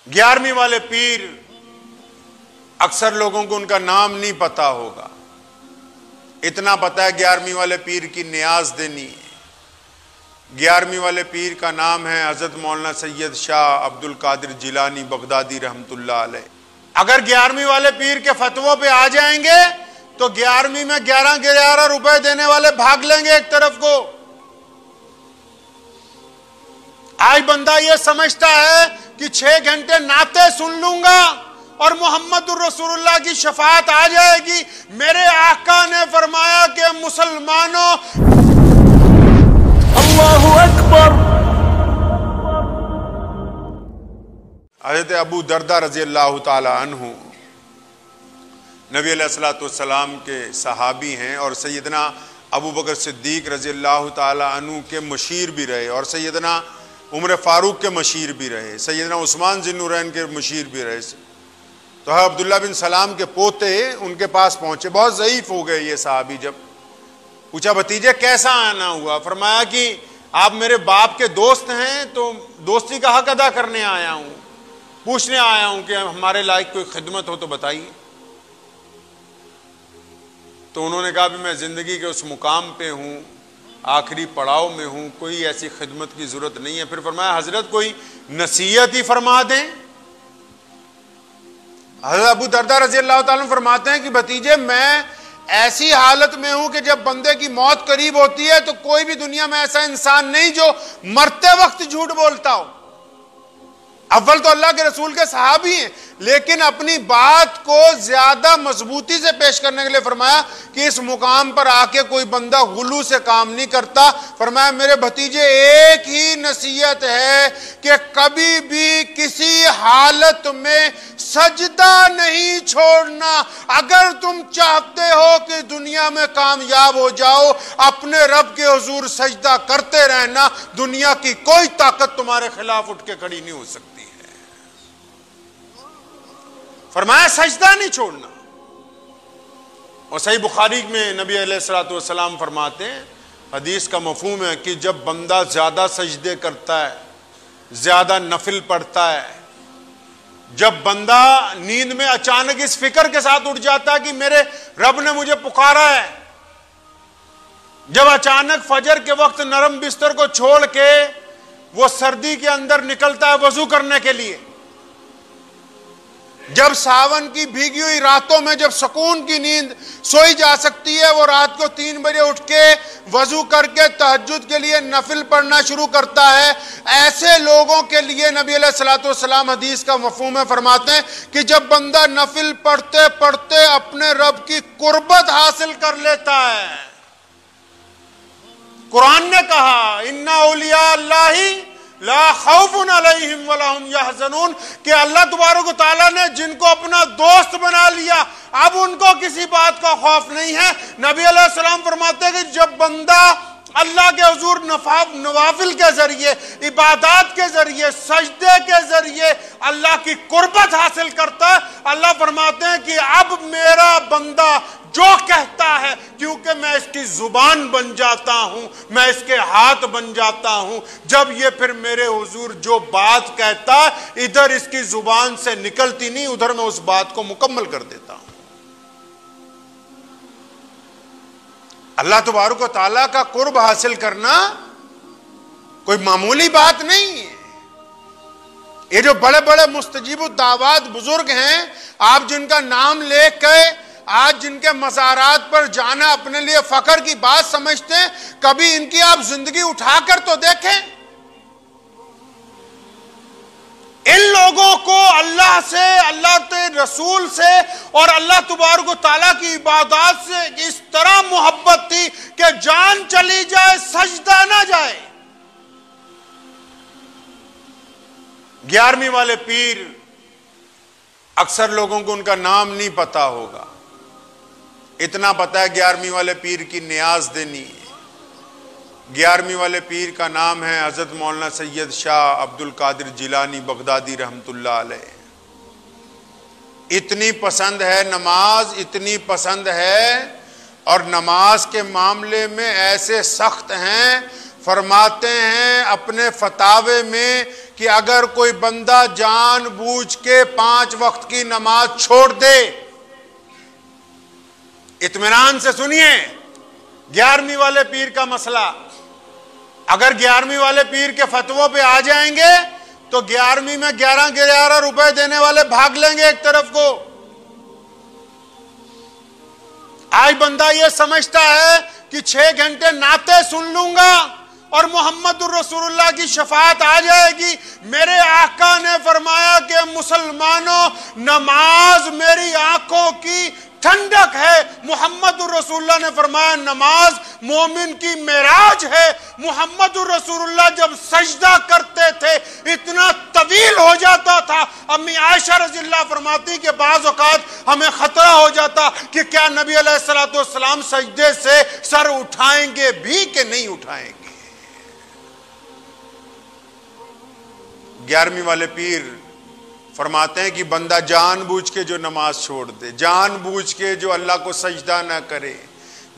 11ویں والے پیر اکثر لوگوں کو ان کا نام نہیں پتا ہوگا، اتنا پتا ہے 11ویں والے پیر کی نیاز دینی ہے۔ 11ویں والے پیر کا نام ہے حضرت مولانا سید شاہ عبد القادر جیلانی بغدادی رحمت اللہ علیہ۔ اگر 11ویں والے پیر کے فتووں پہ آ جائیں گے تو 11ویں میں 11 روپے دینے والے بھاگ لیں گے ایک طرف کو۔ آج بندہ یہ سمجھتا ہے کہ 6 گھنٹے نعتیں سن لوں گا اور محمد الرسول اللہ کی شفاعت آ جائے گی۔ میرے آقا نے فرمایا کہ مسلمانوں، اللہ اکبر۔ حضرت ابو دردہ رضی اللہ تعالی عنہ نبی علیہ الصلوۃ والسلام کے صحابی ہیں اور سیدنا ابو بکر صدیق رضی اللہ تعالی عنہ کے مشیر بھی رہے اور سیدنا عمر فاروق کے مشیر بھی رہے، سیدنا عثمان ذی النورین کے مشیر بھی رہے۔ تو عبداللہ بن سلام کے پوتے ان کے پاس پہنچے، بہت ضعیف ہو گئے یہ صحابی۔ جب پوچھا بھتیجے کیسا آنا ہوا، فرمایا کہ آپ میرے باپ کے دوست ہیں تو دوستی کا حق ادا کرنے آیا ہوں، پوچھنے آیا ہوں کہ ہمارے لائق کوئی خدمت ہو تو بتائیے۔ تو انہوں نے کہا بھی میں زندگی کے اس مقام پہ ہوں، آخری پڑاؤ میں ہوں، کوئی ایسی خدمت کی ضرورت نہیں ہے۔ پھر فرمایا حضرت کوئی نصیحت ہی فرما دیں۔ حضرت ابو دردہ رضی اللہ تعالیٰ عنہ فرماتے ہیں کہ بھتیجے میں ایسی حالت میں ہوں کہ جب بندے کی موت قریب ہوتی ہے تو کوئی بھی دنیا میں ایسا انسان نہیں جو مرتے وقت جھوٹ بولتا ہو۔ اول تو اللہ کے رسول کے صحابی ہیں، لیکن اپنی بات کو زیادہ مضبوطی سے پیش کرنے کے لیے فرمایا کہ اس مقام پر آ کے کوئی بندہ غلو سے کام نہیں کرتا۔ فرمایا میرے بھتیجے ایک ہی نصیحت ہے کہ کبھی بھی کسی حالت میں سجدہ نہیں چھوڑنا۔ اگر تم چاہتے ہو کہ دنیا میں کامیاب ہو جاؤ، اپنے رب کے حضور سجدہ کرتے رہنا، دنیا کی کوئی طاقت تمہارے خلاف اٹھ کے کھڑی نہیں ہو سکتی۔ فرمایا سجدہ نہیں چھوڑنا۔ اور صحیح بخاری میں نبی علیہ الصلوۃ والسلام فرماتے ہیں، حدیث کا مفہوم ہے کہ جب بندہ زیادہ سجدے کرتا ہے، زیادہ نفل پڑھتا ہے، جب بندہ نیند میں اچانک اس فکر کے ساتھ اٹھ جاتا ہے کہ میرے رب نے مجھے پکارا ہے، جب اچانک فجر کے وقت نرم بستر کو چھوڑ کے وہ سردی کے اندر نکلتا ہے وضو کرنے کے لیے، جب ساون کی بھیگی ہوئی راتوں میں جب سکون کی نیند سوئی جا سکتی ہے، وہ رات کو 3 بجے اٹھ کے وضو کر کے تہجد کے لیے نفل پڑھنا شروع کرتا ہے، ایسے لوگوں کے لیے نبی علیہ الصلوۃ والسلام حدیث کا مفہوم ہے فرماتے ہیں کہ جب بندہ نفل پڑھتے پڑھتے اپنے رب کی قربت حاصل کر لیتا ہے۔ قرآن نے کہا اِنَّ أَوْلِيَاءَ اللَّهِ لا خوف علیہم ولا هم یحزنون، کہ اللہ تبارک و تعالیٰ نے جن کو اپنا دوست بنا لیا اب ان کو کسی بات کا خوف نہیں ہے۔ نبی علیہ السلام فرماتے ہیں کہ جب بندہ اللہ کے حضور نوافل کے ذریعے، عبادات کے ذریعے، سجدے کے ذریعے اللہ کی قربت حاصل کرتا ہے، اللہ فرماتے ہیں کہ اب میرا بندہ جو کہتا ہے، کیونکہ میں اس کی زبان بن جاتا ہوں، میں اس کے ہاتھ بن جاتا ہوں، جب یہ پھر میرے حضور جو بات کہتا ہے ادھر اس کی زبان سے نکلتی نہیں، ادھر میں اس بات کو مکمل کر دیتا ہوں۔ اللہ تبارک و تعالیٰ کا قرب حاصل کرنا کوئی معمولی بات نہیں ہے۔ یہ جو بڑے بڑے مستجیب الدعوات بزرگ ہیں، آپ جن کا نام لے کے آج جن کے مزارات پر جانا اپنے لیے فخر کی بات سمجھتے ہیں، کبھی ان کی آپ زندگی اٹھا کر تو دیکھیں۔ ان لوگوں کو اللہ سے، اللہ کے رسول سے اور اللہ تبارک و تعالیٰ کی عبادات سے اس طرح محبت تھی کہ جان چلی جائے سجدہ نہ جائے۔ 11ویں والے پیر اکثر لوگوں کو ان کا نام نہیں پتا ہوگا، اتنا پتا ہے 11ویں والے پیر کی نیاز دینی ہے۔ 11ویں والے پیر کا نام ہے حضرت مولانا سید شاہ عبد القادر جیلانی بغدادی رحمت اللہ علیہ۔ اتنی پسند ہے نماز، اتنی پسند ہے، اور نماز کے معاملے میں ایسے سخت ہیں، فرماتے ہیں اپنے فتاوے میں کہ اگر کوئی بندہ جان بوجھ کے 5 وقت کی نماز چھوڑ دے، اطمینان سے سنیے، 11ویں والے پیر کا مسئلہ، اگر 11ویں والے پیر کے فتووں پہ آ جائیں گے تو 11ویں میں 11 روپے دینے والے بھاگ لیں گے ایک طرف کو۔ آج بندہ یہ سمجھتا ہے کہ 6 گھنٹے نعتیں سن لوں گا اور محمد الرسول اللہ کی شفاعت آ جائے گی۔ میرے آقا نے فرمایا کہ مسلمانوں، نماز میری آنکھوں کی ٹھنڈک ہے۔ محمد الرسول اللہ نے فرمایا نماز مومن کی معراج ہے۔ محمد الرسول اللہ جب سجدہ کرتے تھے اتنا طویل ہو جاتا تھا، امی عائشہ رضی اللہ فرماتی کہ بعض اوقات ہمیں خطرہ ہو جاتا کہ کیا نبی علیہ السلام سجدے سے سر اٹھائیں گے بھی کہ نہیں اٹھائیں گے۔ 11ویں والے پیر فرماتے ہیں کہ بندہ جان بوجھ کے جو نماز چھوڑ دے، جان بوجھ کے جو اللہ کو سجدہ نہ کرے،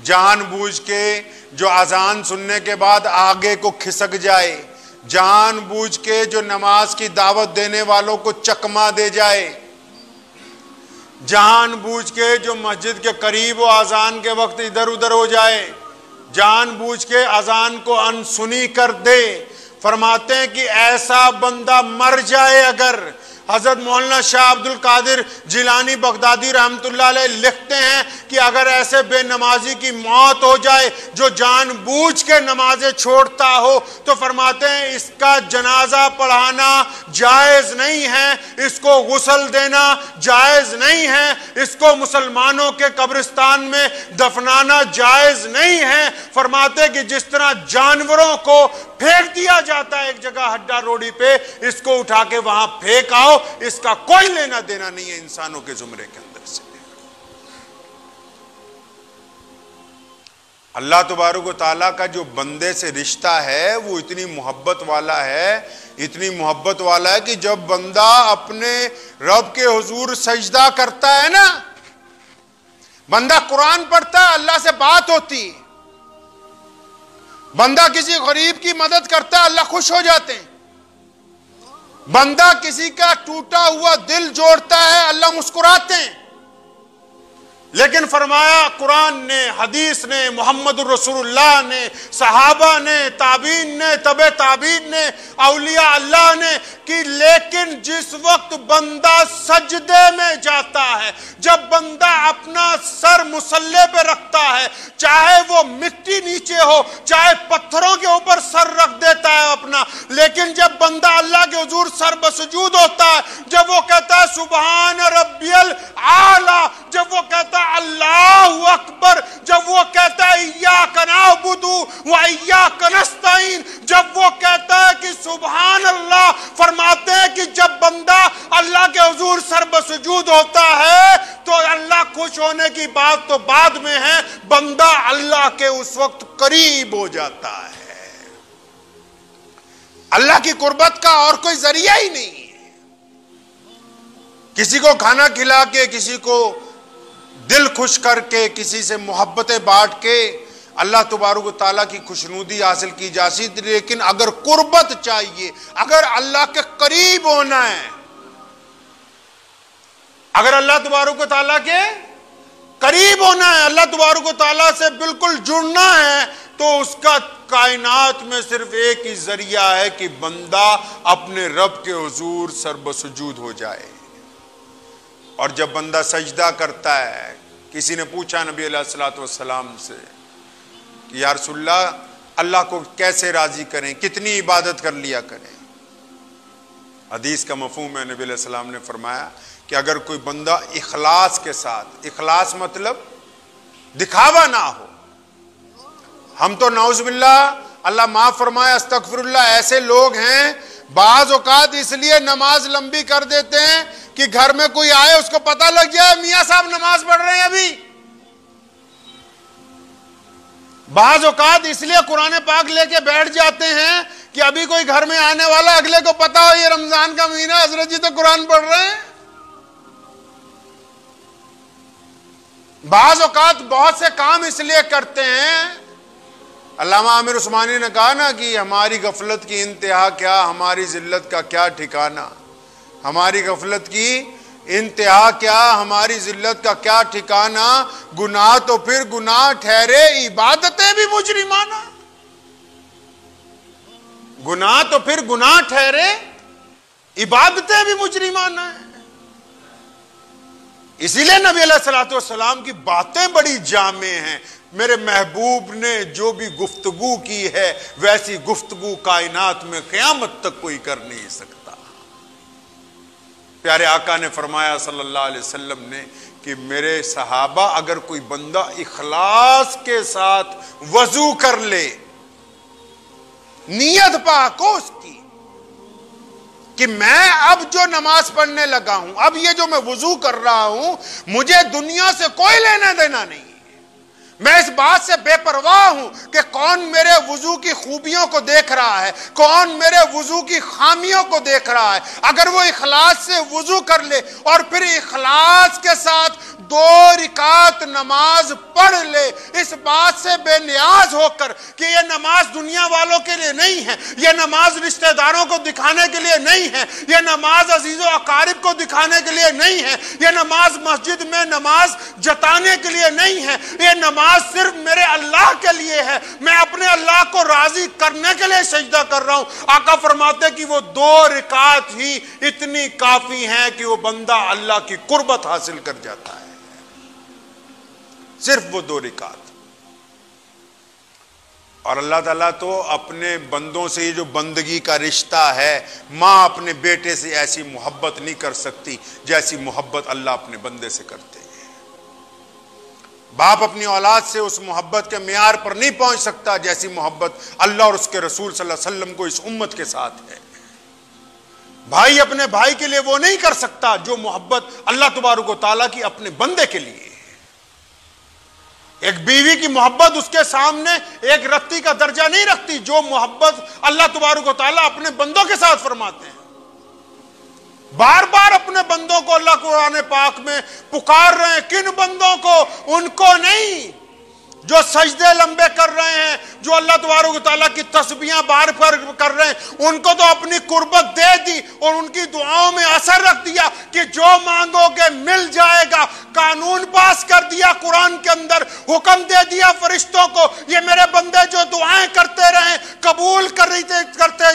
جان بوجھ کے جو اذان سننے کے بعد آگے کو کھسک جائے، جان بوجھ کے جو نماز کی دعوت دینے والوں کو چکما دے جائے، جان بوجھ کے جو مسجد کے قریب و اذان کے وقت ادھر ادھر ہو جائے، جان بوجھ کے اذان کو انسنی کر دے، فرماتے ہیں کہ ایسا بندہ مر جائے اگر، حضرت مولانا شاہ عبد القادر جیلانی بغدادی رحمۃ اللہ علیہ لکھتے ہیں کہ اگر ایسے بے نمازی کی موت ہو جائے جو جان بوجھ کے نمازیں چھوڑتا ہو تو فرماتے ہیں اس کا جنازہ پڑھانا جائز نہیں ہے، اس کو غسل دینا جائز نہیں ہے، اس کو مسلمانوں کے قبرستان میں دفنانا جائز نہیں ہے۔ فرماتے کہ جس طرح جانوروں کو پھینک دیا جاتا ہے ایک جگہ ہڈا روڈی پہ، اس کو اٹھا کے وہاں پھینک آؤ، اس کا کوئی لینا دینا نہیں ہے انسانوں کے زمرے کے اندر سے۔ اللہ تبارک و تعالیٰ کا جو بندے سے رشتہ ہے وہ اتنی محبت والا ہے، اتنی محبت والا ہے کہ جب بندہ اپنے رب کے حضور سجدہ کرتا ہے نا، بندہ قرآن پڑھتا ہے، اللہ سے بات ہوتی ہے، بندہ کسی غریب کی مدد کرتا ہے، اللہ خوش ہو جاتے ہیں، بندہ کسی کا ٹوٹا ہوا دل جوڑتا ہے، اللہ مسکراتے ہیں۔ لیکن فرمایا قرآن نے، حدیث نے، محمد الرسول اللہ نے، صحابہ نے، تابعین نے، تبع تابعین نے، اولیاء اللہ نے کہ لیکن جس وقت بندہ سجدے میں جاتا ہے، جب بندہ اپنا سر مصلی پہ رکھتا ہے، چاہے وہ مٹی نیچے ہو، چاہے پتھروں کے اوپر سر رکھ دیتا ہے اپنا، لیکن جب بندہ اللہ کے حضور سر بسجود ہوتا ہے، جب وہ کہتا ہے سبحان ربی الاعلی، جب وہ کہتا ہے اللہ اکبر، جب وہ کہتا ہے ایاک نعبد و ایاک نستعین، جب وہ کہتا ہے کہ سبحان اللہ، فرماتے ہیں کہ جب بندہ اللہ کے حضور سر بسجود ہوتا ہے تو اللہ خوش ہونے کی بات تو بعد میں ہے، بندہ اللہ کے اس وقت قریب ہو جاتا ہے۔ اللہ کی قربت کا اور کوئی ذریعہ ہی نہیں ہے۔ کسی کو کھانا کھلا کے، کسی کو دل خوش کر کے، کسی سے محبتیں بانٹ کے اللہ تبارک و تعالیٰ کی خوشنودی حاصل کی جا سکتی، لیکن اگر قربت چاہیے، اگر اللہ کے قریب ہونا ہے، اگر اللہ تبارک و تعالیٰ کے قریب ہونا ہے، اللہ تبارک و تعالیٰ سے بالکل جڑنا ہے، تو اس کا کائنات میں صرف ایک ہی ذریعہ ہے کہ بندہ اپنے رب کے حضور سر بسجود ہو جائے۔ اور جب بندہ سجدہ کرتا ہے، کسی نے پوچھا نبی علیہ السلام سے کہ یا رسول اللہ، اللہ کو کیسے راضی کریں، کتنی عبادت کر لیا کریں؟ حدیث کا مفہوم ہے، نبی علیہ السلام نے فرمایا کہ اگر کوئی بندہ اخلاص کے ساتھ، اخلاص مطلب دکھاوا نہ ہو، ہم تو نعوذ باللہ، اللہ معاف فرمائے، استغفر اللہ، ایسے لوگ ہیں بعض اوقات اس لیے نماز لمبی کر دیتے ہیں کہ گھر میں کوئی آئے اس کو پتہ لگ جائے میاں صاحب نماز پڑھ رہے ہیں ابھی۔ بعض اوقات اس لیے قرآن پاک لے کے بیٹھ جاتے ہیں کہ ابھی کوئی گھر میں آنے والا، اگلے کو پتا ہو یہ رمضان کا مہینہ، حضرت جی تو قرآن پڑھ رہے ہیں۔ بعض اوقات بہت سے کام اس لیے کرتے ہیں علامہ عامر عثمانی نے کہا نا کہ ہماری غفلت کی انتہا کیا، ہماری ذلت کا کیا ٹھکانہ، ہماری غفلت کی انتہا کیا، ہماری ذلت کا کیا ٹھکانہ، گناہ تو پھر گناہ ٹھہرے عبادتیں بھی مجرمانہ، گناہ تو پھر گناہ ٹھہرے عبادتیں بھی مجرمانہ ہیں۔ اسی لیے نبی علیہ الصلوۃ والسلام کی باتیں بڑی جامع ہیں۔ میرے محبوب نے جو بھی گفتگو کی ہے ویسی گفتگو کائنات میں قیامت تک کوئی کر نہیں سکتا۔ پیارے آقا نے فرمایا صلی اللہ علیہ وسلم نے کہ میرے صحابہ اگر کوئی بندہ اخلاص کے ساتھ وضو کر لے، نیت پاک ہو اس کی کہ میں اب جو نماز پڑھنے لگا ہوں، اب یہ جو میں وضو کر رہا ہوں، مجھے دنیا سے کوئی لینا دینا نہیں، میں اس بات سے بے پرواہ ہوں کہ کون میرے وضو کی خوبیوں کو دیکھ رہا ہے، کون میرے وضو کی خامیوں کو دیکھ رہا ہے۔ اگر وہ اخلاص سے وضو کر لے اور پھر اخلاص کے ساتھ 2 رکعت نماز پڑھ لے، اس بات سے بے نیاز ہو کر کہ یہ نماز دنیا والوں کے لیے نہیں ہے، یہ نماز رشتہ داروں کو دکھانے کے لیے نہیں ہے، یہ نماز عزیز و اقارب کو دکھانے کے لیے نہیں ہے، یہ نماز مسجد میں نماز جتانے کے لیے نہیں ہے، یہ نماز صرف میرے اللہ کے لیے ہے، میں اپنے اللہ کو راضی کرنے کے لیے سجدہ کر رہا ہوں۔ آقا فرماتے کہ وہ 2 رکعت ہی اتنی کافی ہیں کہ وہ بندہ اللہ کی قربت حاصل کر جاتا ہے، صرف وہ 2 رکعت۔ اور اللہ تعالیٰ تو اپنے بندوں سے یہ جو بندگی کا رشتہ ہے، ماں اپنے بیٹے سے ایسی محبت نہیں کر سکتی جیسی محبت اللہ اپنے بندے سے کرتے ہیں۔ باپ اپنی اولاد سے اس محبت کے معیار پر نہیں پہنچ سکتا جیسی محبت اللہ اور اس کے رسول صلی اللہ علیہ وسلم کو اس امت کے ساتھ ہے۔ بھائی اپنے بھائی کے لیے وہ نہیں کر سکتا جو محبت اللہ تبارک و تعالیٰ کی اپنے بندے کے لیے ہے۔ ایک بیوی کی محبت اس کے سامنے ایک رتی کا درجہ نہیں رکھتی جو محبت اللہ تبارک و تعالیٰ اپنے بندوں کے ساتھ فرماتے ہیں۔ بار بار اپنے بندوں کو اللہ قرآن پاک میں پکار رہے ہیں، کن بندوں کو؟ ان کو نہیں جو سجدے لمبے کر رہے ہیں، جو اللہ تبارک و تعالیٰ کی تسبیحاں بار بار کر رہے ہیں، ان کو تو اپنی قربت دے دی اور ان کی دعاؤں میں اثر رکھ دیا کہ جو مانگو گے مل جائے گا۔ قانون پاس کر دیا قرآن کے اندر، حکم دے دیا فرشتوں کو، یہ میرے بندے جو دعائیں کرتے رہیں قبول کرتے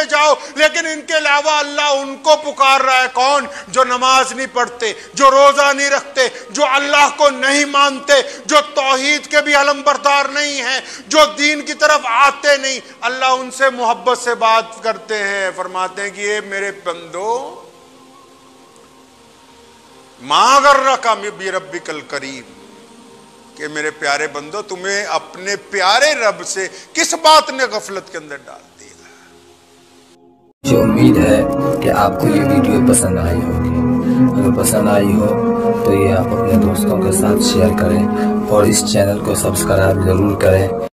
جاؤ، لیکن ان کے علاوہ اللہ ان کو پکار رہا ہے۔ کون؟ جو نماز نہیں پڑھتے، جو روزہ نہیں رکھتے، جو اللہ کو نہیں مانتے، جو توحید کے بھی علم بردار نہیں ہیں، جو دین کی طرف آتے نہیں، اللہ ان سے محبت سے بات کرتے ہیں، فرماتے ہیں کہ یہ میرے بندو ما غرک بربک الکریم، کہ میرے پیارے بندو تمہیں اپنے پیارے رب سے کس بات نے غفلت کے اندر ڈال دیا۔ مجھے امید ہے کہ آپ کو یہ ویڈیو پسند آئی ہوگی۔ اگر پسند آئی ہو تو یہ آپ اپنے دوستوں کے ساتھ شیئر کریں اور اس چینل کو سبسکرائب ضرور کریں۔